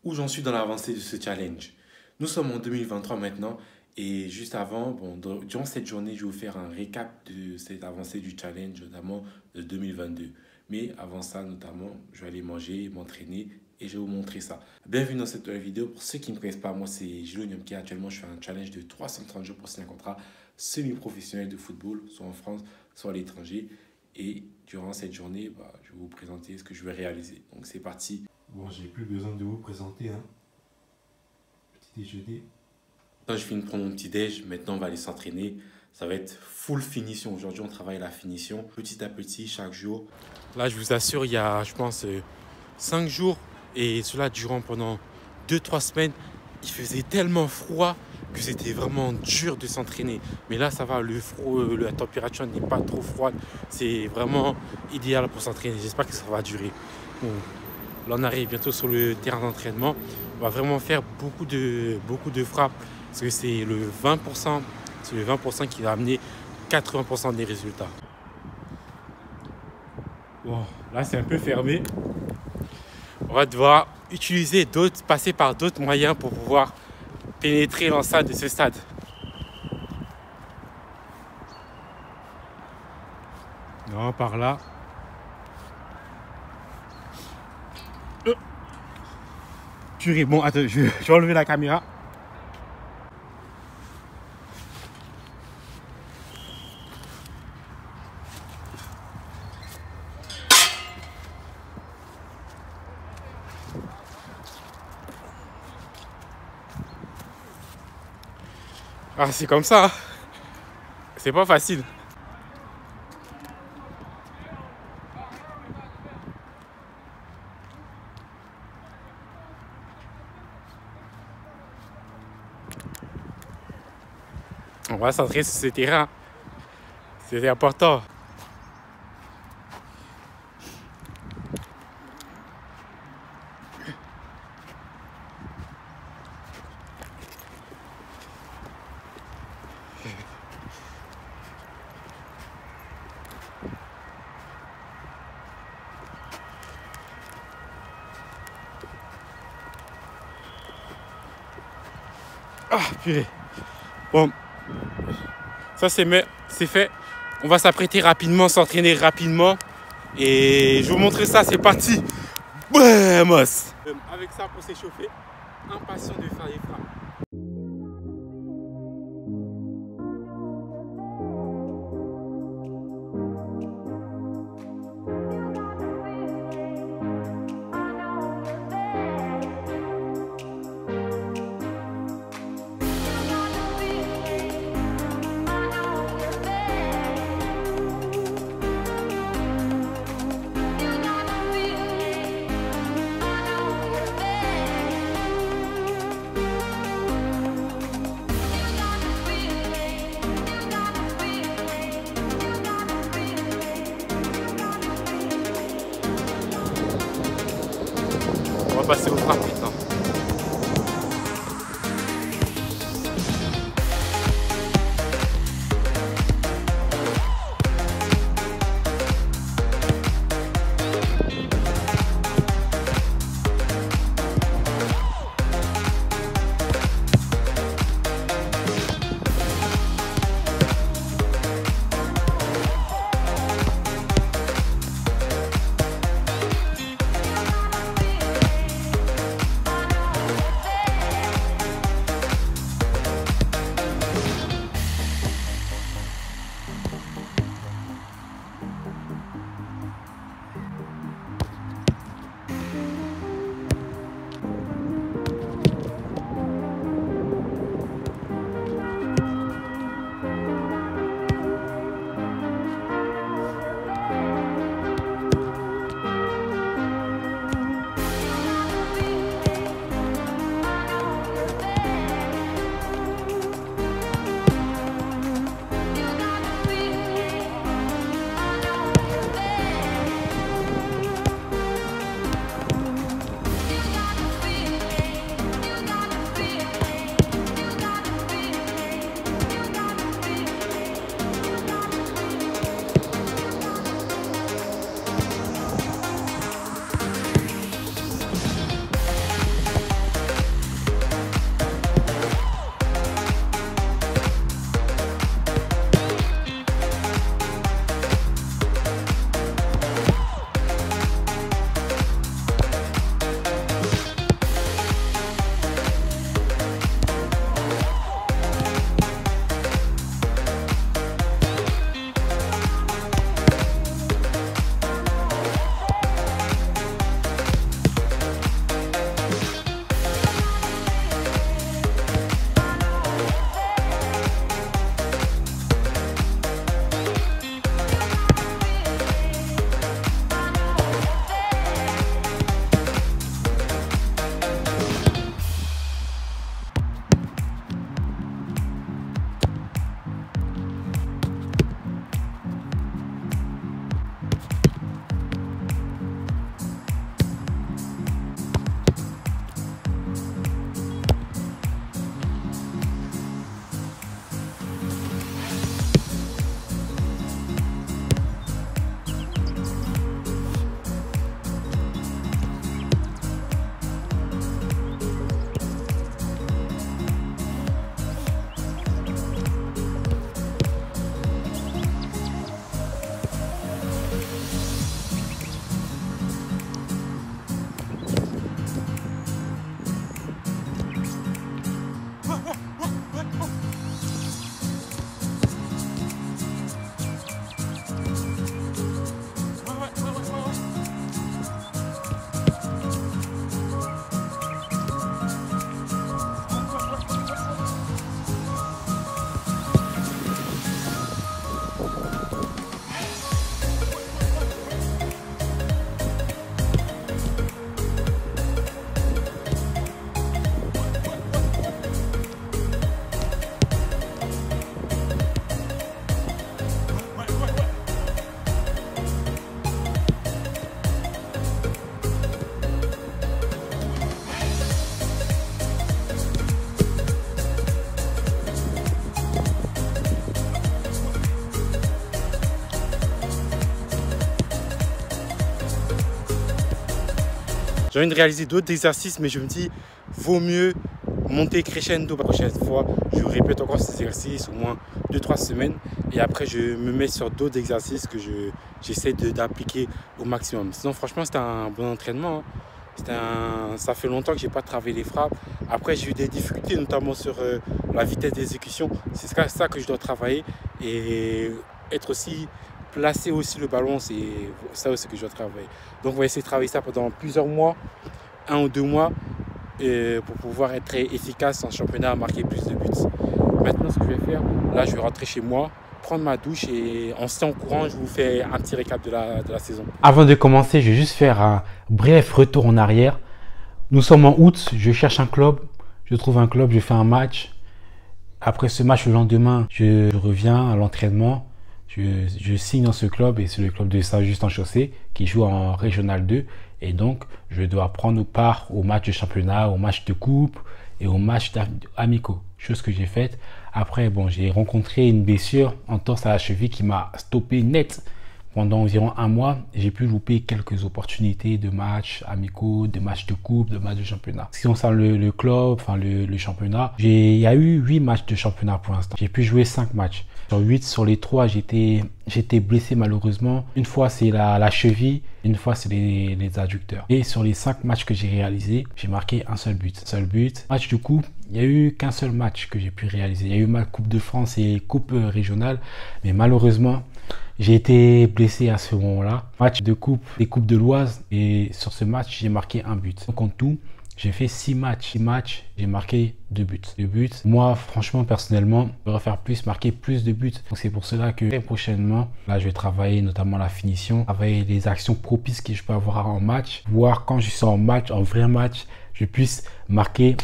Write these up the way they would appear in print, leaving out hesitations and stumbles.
où j'en suis dans l'avancée de ce challenge. Nous sommes en 2023 maintenant et juste avant, durant cette journée, je vais vous faire un récap de cette avancée du challenge, notamment de 2022. Mais avant ça, notamment, je vais aller manger, m'entraîner et je vais vous montrer ça. Bienvenue dans cette nouvelle vidéo. Pour ceux qui ne me connaissent pas, moi c'est Gilo Nyamke. Actuellement, je fais un challenge de 330 jours pour signer un contrat semi-professionnel de football, soit en France, soit à l'étranger. Et durant cette journée, je vais vous présenter ce que je vais réaliser. Donc c'est parti. Bon, j'ai plus besoin de vous présenter, hein. Petit déjeuner. Quand je finis de prendre mon petit déj, maintenant on va aller s'entraîner. Ça va être full finition. Aujourd'hui, on travaille la finition petit à petit, chaque jour. Là, je vous assure, il y a, je pense, 5 jours. Et cela durant pendant 2-3 semaines. Il faisait tellement froid que c'était vraiment dur de s'entraîner. Mais là, ça va, la température n'est pas trop froide. C'est vraiment idéal pour s'entraîner. J'espère que ça va durer. Bon, là, on arrive bientôt sur le terrain d'entraînement. On va vraiment faire beaucoup de frappes. Parce que c'est le 20%, qui va amener 80% des résultats. Bon, là c'est un peu fermé. On va devoir passer par d'autres moyens pour pouvoir pénétrer l'enceinte de ce stade. Non, par là. Purée, bon, attends, je vais enlever la caméra. Ah, c'est comme ça, hein. C'est pas facile. On va s'entraîner sur ce terrain. C'est important. Ah, purée. Bon, ça c'est fait. On va s'apprêter rapidement, s'entraîner rapidement. Et je vais vous montrer ça, c'est parti. Vamos. Avec ça pour s'échauffer, impatient de faire les frappes. On va passer aux frappes maintenant. J'ai envie de réaliser d'autres exercices, mais je me dis, vaut mieux monter crescendo la prochaine fois. Je répète encore ces exercices au moins 2-3 semaines. Et après, je me mets sur d'autres exercices que j'essaie d'appliquer au maximum. Sinon, franchement, c'était un bon entraînement. Ça fait longtemps que je n'ai pas travaillé les frappes. Après, j'ai eu des difficultés, notamment sur la vitesse d'exécution. C'est ça que je dois travailler. Et être aussi placer aussi le ballon, c'est ça aussi que je dois travailler. Donc, on va essayer de travailler ça pendant plusieurs mois, 1 ou 2 mois, pour pouvoir être efficace en championnat, marquer plus de buts. Maintenant, ce que je vais faire, là, je vais rentrer chez moi, prendre ma douche et en se tient au courant, je vous fais un petit récap de la saison. Avant de commencer, je vais juste faire un bref retour en arrière. Nous sommes en août, je cherche un club, je trouve un club, je fais un match. Après ce match, le lendemain, je reviens à l'entraînement. Je signe dans ce club et c'est le club de Saint-Just-en-Chaussée qui joue en Régional 2. Et donc, je dois prendre part au match de championnat, au match de coupe et au match amicaux. Chose que j'ai faite. Après, bon, j'ai rencontré une blessure, entorse à la cheville qui m'a stoppé net pendant environ 1 mois. J'ai pu louper quelques opportunités de matchs amicaux, de matchs de coupe, de matchs de championnat. Si on concerne le club, enfin le championnat, il y a eu 8 matchs de championnat pour l'instant. J'ai pu jouer 5 matchs. Sur 8, sur les 3, j'étais blessé malheureusement. Une fois, c'est la cheville. Une fois, c'est les adducteurs. Et sur les 5 matchs que j'ai réalisés, j'ai marqué un seul but. Match de coupe, il n'y a eu qu'un seul match que j'ai pu réaliser. Il y a eu ma Coupe de France et Coupe régionale. Mais malheureusement, j'ai été blessé à ce moment-là. Match de coupe, les coupes de l'Oise. Et sur ce match, j'ai marqué un but. Donc en tout, j'ai fait 6 matchs. 6 matchs, j'ai marqué 2 buts. Moi, franchement, personnellement, je voudrais faire plus, marquer plus de buts. Donc c'est pour cela que prochainement, là, je vais travailler notamment la finition, travailler les actions propices que je peux avoir en match, voir quand je suis en match, en vrai match, je puisse marquer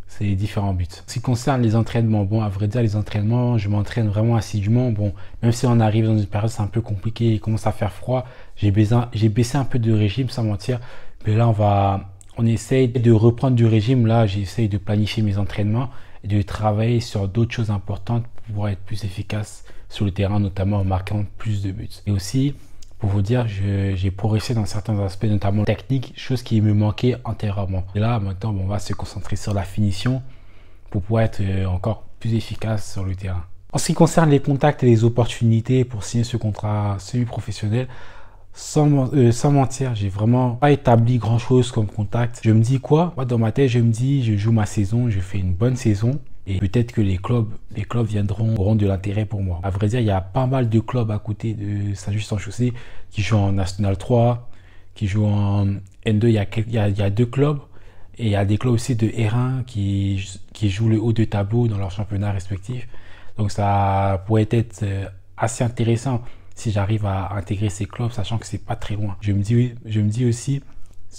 ces différents buts. En ce qui concerne les entraînements, bon, à vrai dire, les entraînements, je m'entraîne vraiment assidûment. Bon, même si on arrive dans une période, c'est un peu compliqué, il commence à faire froid, j'ai baissé un peu de régime, sans mentir. Mais là, on essaye de reprendre du régime. Là, j'essaye de planifier mes entraînements et de travailler sur d'autres choses importantes pour pouvoir être plus efficace sur le terrain, notamment en marquant plus de buts. Et aussi, pour vous dire, j'ai progressé dans certains aspects, notamment technique, chose qui me manquait antérieurement. Et là, maintenant, on va se concentrer sur la finition pour pouvoir être encore plus efficace sur le terrain. En ce qui concerne les contacts et les opportunités pour signer ce contrat semi-professionnel, sans mentir, j'ai vraiment pas établi grand chose comme contact. Je me dis quoi? Moi, dans ma tête, je me dis, je joue ma saison, je fais une bonne saison et peut-être que les clubs auront de l'intérêt pour moi. À vrai dire, il y a pas mal de clubs à côté de Saint-Just-en-Chaussée qui jouent en National 3, qui jouent en N2. Il y a 2 clubs et il y a des clubs aussi de R1 qui jouent le haut de tableau dans leur championnat respectif. Donc ça pourrait être assez intéressant si j'arrive à intégrer ces clubs, sachant que c'est pas très loin. Je me dis aussi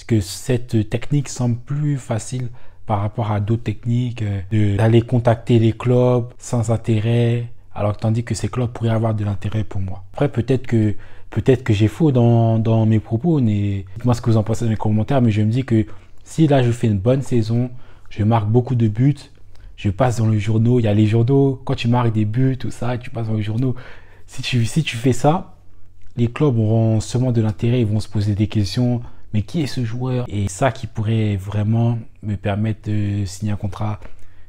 que cette technique semble plus facile par rapport à d'autres techniques, d'aller contacter les clubs sans intérêt, alors tandis que ces clubs pourraient avoir de l'intérêt pour moi. Après, peut-être que j'ai faux dans mes propos, mais dites-moi ce que vous en pensez dans les commentaires, mais je me dis que si là je fais une bonne saison, je marque beaucoup de buts, je passe dans les journaux, il y a les journaux, quand tu marques des buts, tout ça, tu passes dans les journaux. Si tu fais ça, les clubs auront sûrement de l'intérêt, ils vont se poser des questions. Mais qui est ce joueur? Et ça qui pourrait vraiment me permettre de signer un contrat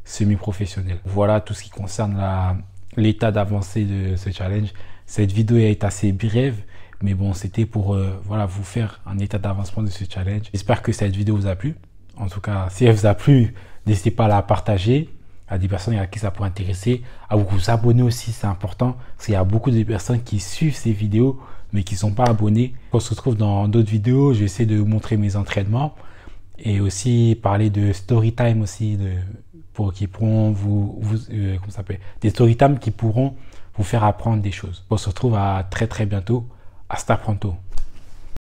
semi-professionnel. Voilà tout ce qui concerne l'état d'avancée de ce challenge. Cette vidéo est assez brève, mais bon, c'était pour vous faire un état d'avancement de ce challenge. J'espère que cette vidéo vous a plu. En tout cas, si elle vous a plu, n'hésitez pas à la partager à des personnes à qui ça pourrait intéresser, à vous abonner aussi, c'est important, parce qu'il y a beaucoup de personnes qui suivent ces vidéos, mais qui ne sont pas abonnés. On se retrouve dans d'autres vidéos, je vais essayer de vous montrer mes entraînements, et aussi parler de story time aussi, qui pourront des story time qui pourront vous faire apprendre des choses. On se retrouve à très bientôt, hasta pronto.